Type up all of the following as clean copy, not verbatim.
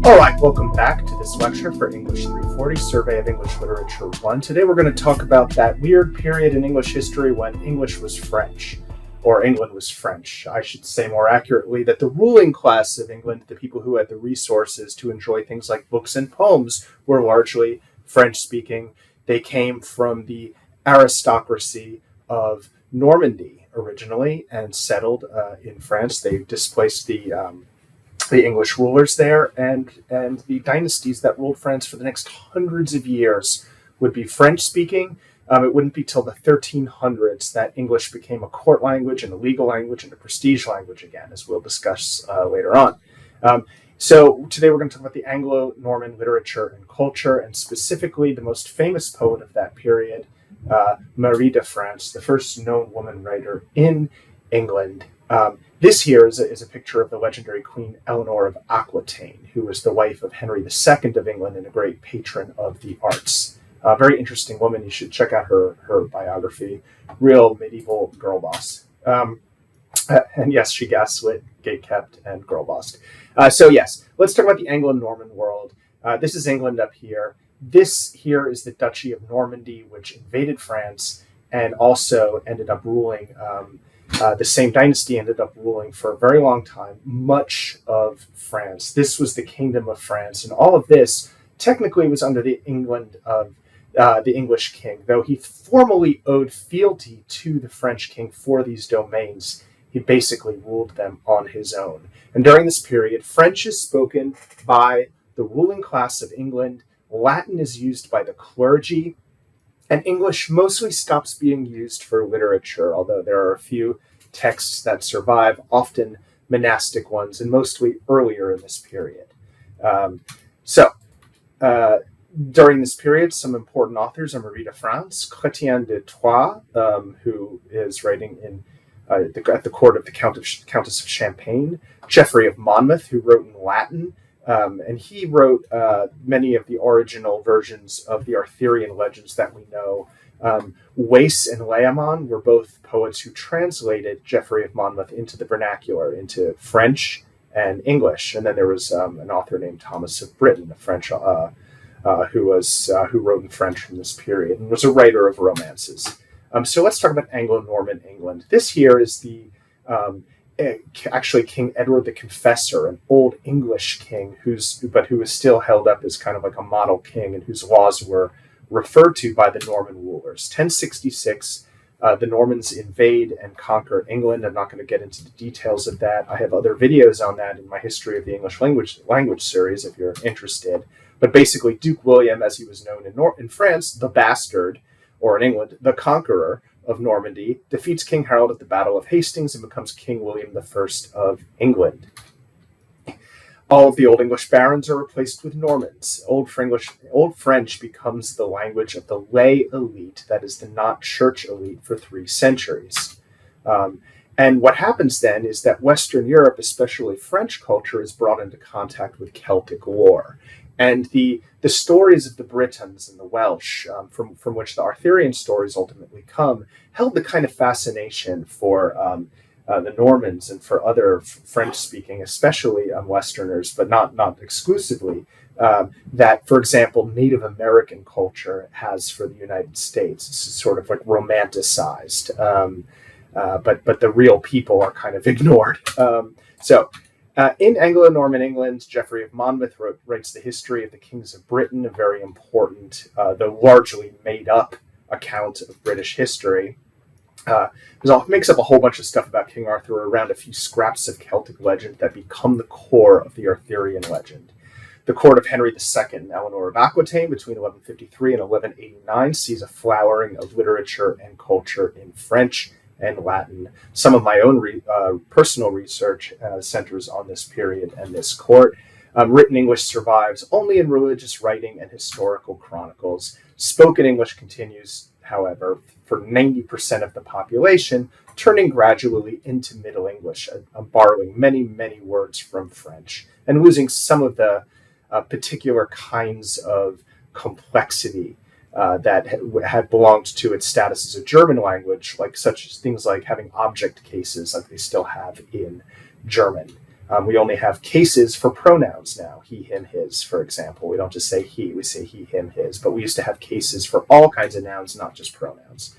All right, welcome back to this lecture for English 340, Survey of English Literature 1. Today we're going to talk about that weird period in English history when English was French, or England was French. I should say more accurately that the ruling class of England, the people who had the resources to enjoy things like books and poems, were largely French-speaking. They came from the aristocracy of Normandy originally and settled in France. They displaced the English rulers there, and the dynasties that ruled France for the next hundreds of years would be French-speaking. It wouldn't be till the 1300s that English became a court language and a legal language and a prestige language again, as we'll discuss later on. So today we're going to talk about the Anglo-Norman literature and culture, and specifically the most famous poet of that period, Marie de France, the first known woman writer in England. This here is a picture of the legendary Queen Eleanor of Aquitaine, who was the wife of Henry II of England and a great patron of the arts. A very interesting woman. You should check out her biography. Real medieval girl boss. And yes, she gaslit, gatekept, and girl bossed. So yes, let's talk about the Anglo-Norman world. This is England up here. This here is the Duchy of Normandy, which invaded France and also ended up ruling. The same dynasty ended up ruling for a very long time, much of France. This was the Kingdom of France, and all of this technically was under the England of the English king. Though he formally owed fealty to the French king for these domains, he basically ruled them on his own. And during this period, French is spoken by the ruling class of England, Latin is used by the clergy, and English mostly stops being used for literature, although there are a few texts that survive, often monastic ones, and mostly earlier in this period. During this period, some important authors are Marie de France, Chrétien de Troyes, who is writing at the court of the Countess of Champagne, Geoffrey of Monmouth, who wrote in Latin, and he wrote many of the original versions of the Arthurian legends that we know. Wace and Layamon were both poets who translated Geoffrey of Monmouth into the vernacular, into French and English. And then there was an author named Thomas of Britain, a French who wrote in French from this period and was a writer of romances. So let's talk about Anglo-Norman England. This here is the actually King Edward the Confessor, an old English king who was still held up as kind of like a model king and whose laws were referred to by the Norman rulers. 1066, the Normans invade and conquer England. I'm not going to get into the details of that. I have other videos on that in my History of the English Language series if you're interested. But basically, Duke William, as he was known in France, the bastard, or in England, the conqueror of Normandy, defeats King Harold at the Battle of Hastings and becomes King William I of England. All of the Old English barons are replaced with Normans. Old French becomes the language of the lay elite, that is the not church elite, for 3 centuries. And what happens then is that Western Europe, especially French culture, is brought into contact with Celtic lore. And the stories of the Britons and the Welsh, from which the Arthurian stories ultimately come, held the kind of fascination for the Normans and for other French-speaking, especially Westerners, but not exclusively, that, for example, Native American culture has for the United States. It's sort of like romanticized, but the real people are kind of ignored. In Anglo-Norman England, Geoffrey of Monmouth writes the history of the kings of Britain, a very important, though largely made-up account of British history. It makes up a whole bunch of stuff about King Arthur around a few scraps of Celtic legend that become the core of the Arthurian legend. The court of Henry II, Eleanor of Aquitaine, between 1153 and 1189, sees a flowering of literature and culture in French and Latin. Some of my own personal research centers on this period and this court. Written English survives only in religious writing and historical chronicles. Spoken English continues, however, for 90% of the population, turning gradually into Middle English, borrowing many, many words from French, and losing some of the particular kinds of complexity that had belonged to its status as a German language, like such things like having object cases like they still have in German. We only have cases for pronouns now, he, him, his, for example. We don't just say he, we say he, him, his. But we used to have cases for all kinds of nouns, not just pronouns.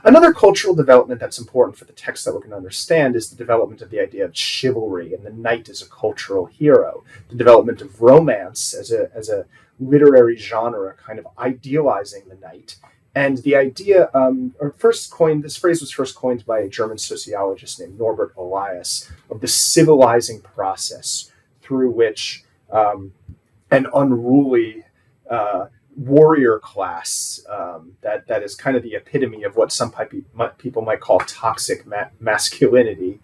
Another cultural development that's important for the text that we're going to understand is the development of the idea of chivalry and the knight as a cultural hero, the development of romance as a literary genre, kind of idealizing the knight. And the idea, this phrase was first coined by a German sociologist named Norbert Elias, of the civilizing process through which an unruly warrior class that is kind of the epitome of what some people might call toxic masculinity,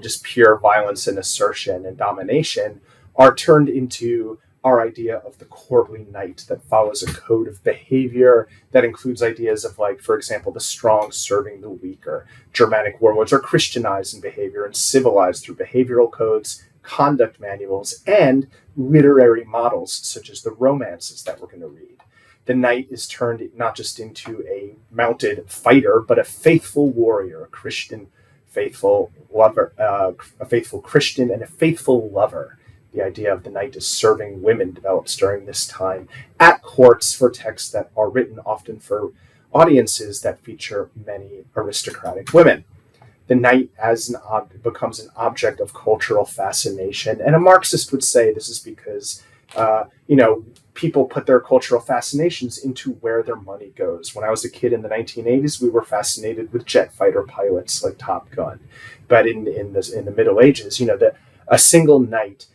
just pure violence and assertion and domination, are turned into our idea of the courtly knight that follows a code of behavior that includes ideas of, like, for example, the strong serving the weaker. Germanic warlords are Christianized in behavior and civilized through behavioral codes, conduct manuals, and literary models, such as the romances that we're going to read. The knight is turned not just into a mounted fighter, but a faithful warrior, a Christian faithful lover, a faithful Christian, and a faithful lover. The idea of the knight as serving women develops during this time at courts for texts that are written often for audiences that feature many aristocratic women. The knight becomes an object of cultural fascination, and a Marxist would say this is because people put their cultural fascinations into where their money goes. When I was a kid in the 1980s, we were fascinated with jet fighter pilots like Top Gun, but in the Middle Ages, a single knight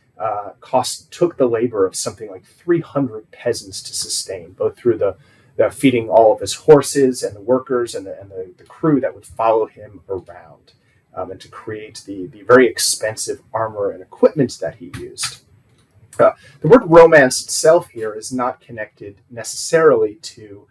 took the labor of something like 300 peasants to sustain, both through the feeding all of his horses and the workers and the crew that would follow him around, and to create the very expensive armor and equipment that he used. The word romance itself here is not connected necessarily to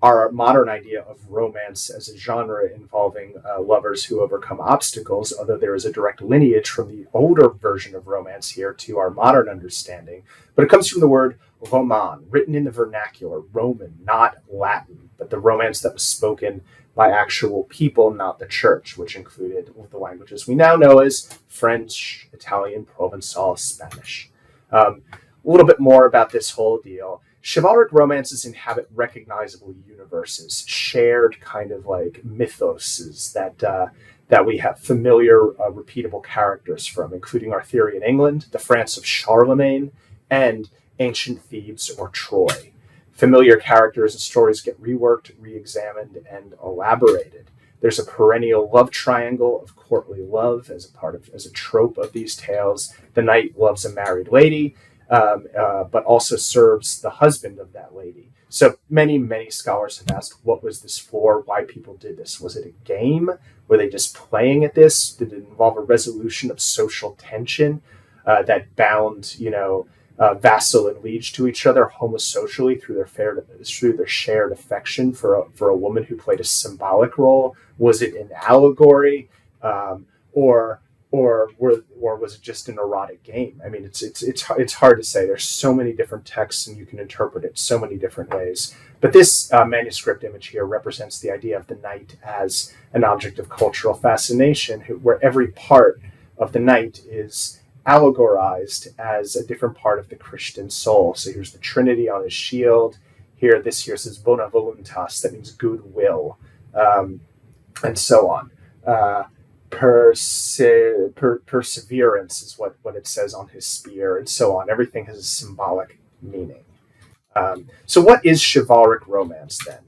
our modern idea of romance as a genre involving lovers who overcome obstacles, although there is a direct lineage from the older version of romance here to our modern understanding. But it comes from the word roman, written in the vernacular, Roman, not Latin, but the romance that was spoken by actual people, not the church, which included the languages we now know as French, Italian, Provençal, Spanish. A little bit more about this whole deal. Chivalric romances inhabit recognizable universes, shared kind of like mythoses that we have familiar, repeatable characters from, including Arthurian England, the France of Charlemagne, and ancient Thebes or Troy. Familiar characters and stories get reworked, re-examined, and elaborated. There's a perennial love triangle of courtly love as a trope of these tales. The knight loves a married lady, but also serves the husband of that lady. So many, many scholars have asked, what was this for? Why people did this? Was it a game? Were they just playing at this? Did it involve a resolution of social tension that bound, vassal and liege to each other homosocially through their shared affection for a woman who played a symbolic role? Was it an allegory, or was it just an erotic game? I mean, it's hard to say. There's so many different texts, and you can interpret it so many different ways. But this manuscript image here represents the idea of the knight as an object of cultural fascination, where every part of the knight is allegorized as a different part of the Christian soul. So here's the Trinity on his shield. This here says bona voluntas, that means goodwill, and so on. Perseverance is what it says on his spear, and so on. Everything has a symbolic meaning. So what is chivalric romance then?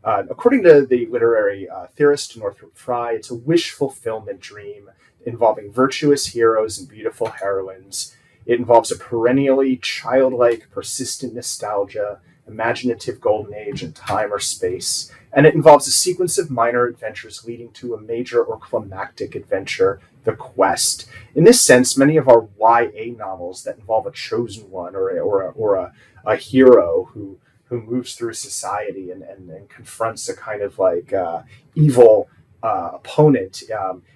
According to the literary theorist Northrop Frye, it's a wish fulfillment dream involving virtuous heroes and beautiful heroines. It involves a perennially childlike, persistent nostalgia, imaginative golden age in time or space, and it involves a sequence of minor adventures leading to a major or climactic adventure, the quest. In this sense, many of our YA novels that involve a chosen one or a hero who moves through society and confronts a kind of like evil opponent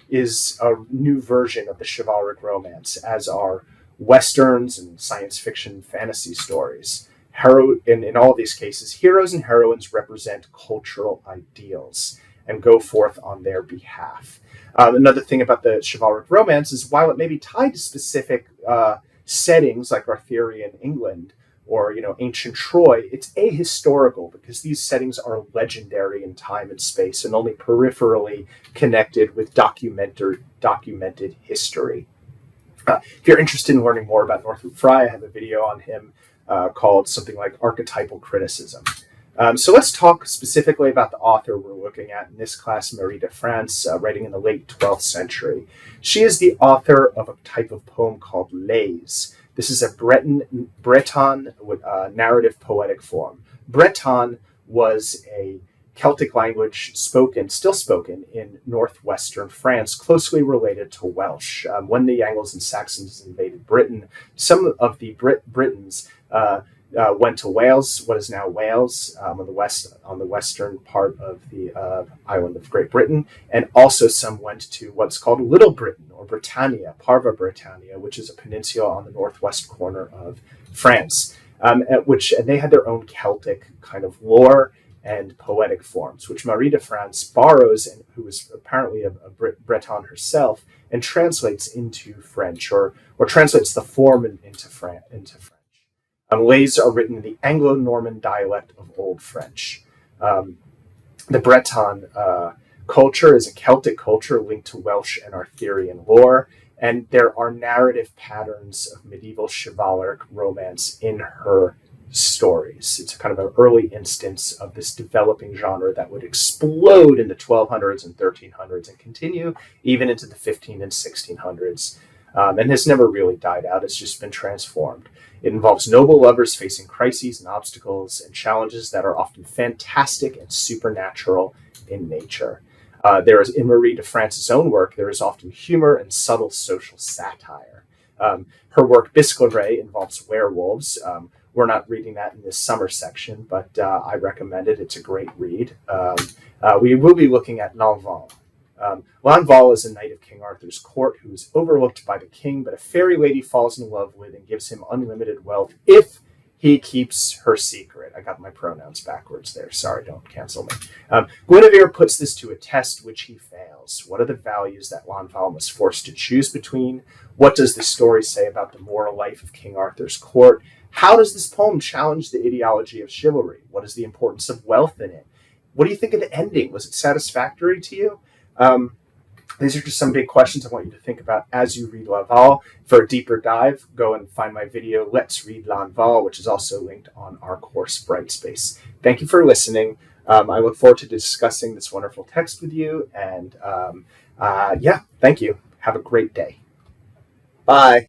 is a new version of the chivalric romance, as are westerns and science fiction fantasy stories. In all of these cases, heroes and heroines represent cultural ideals. and go forth on their behalf. Another thing about the chivalric romance is while it may be tied to specific settings like Arthurian England or ancient Troy, it's ahistorical because these settings are legendary in time and space and only peripherally connected with documented history. If you're interested in learning more about Northrop Frye, I have a video on him called something like Archetypal Criticism. So let's talk specifically about the author we're looking at in this class, Marie de France, writing in the late 12th century. She is the author of a type of poem called Lays. This is a Breton narrative poetic form. Breton was a Celtic language still spoken in northwestern France, closely related to Welsh. When the Angles and Saxons invaded Britain, some of the Britons went to Wales, what is now Wales, on the western part of the island of Great Britain, and also some went to what's called Little Britain or Britannia, Parva Britannia, which is a peninsula on the northwest corner of France, and they had their own Celtic kind of lore and poetic forms, which Marie de France borrows, and who is apparently a Breton herself, and translates into French, or translates the form into French. Lays are written in the Anglo-Norman dialect of Old French. The Breton culture is a Celtic culture linked to Welsh and Arthurian lore, and there are narrative patterns of medieval chivalric romance in her stories. It's a kind of an early instance of this developing genre that would explode in the 1200s and 1300s and continue even into the 15 and 1600s, and has never really died out. It's just been transformed. It involves noble lovers facing crises and obstacles and challenges that are often fantastic and supernatural in nature. There is, in Marie de France's own work, there is often humor and subtle social satire. Her work, Biscleret, involves werewolves. We're not reading that in this summer section, but I recommend it. It's a great read. We will be looking at Lanval. Lanval is a knight of King Arthur's court who is overlooked by the king, but a fairy lady falls in love with and gives him unlimited wealth if he keeps her secret. I got my pronouns backwards there. Sorry, don't cancel me. Guinevere puts this to a test, which he fails. What are the values that Lanval was forced to choose between? What does the story say about the moral life of King Arthur's court? How does this poem challenge the ideology of chivalry? What is the importance of wealth in it? What do you think of the ending? Was it satisfactory to you? These are just some big questions I want you to think about as you read Lanval. For a deeper dive, go and find my video, Let's Read Lanval, which is also linked on our course, Brightspace. Thank you for listening. I look forward to discussing this wonderful text with you. And thank you. Have a great day. Bye.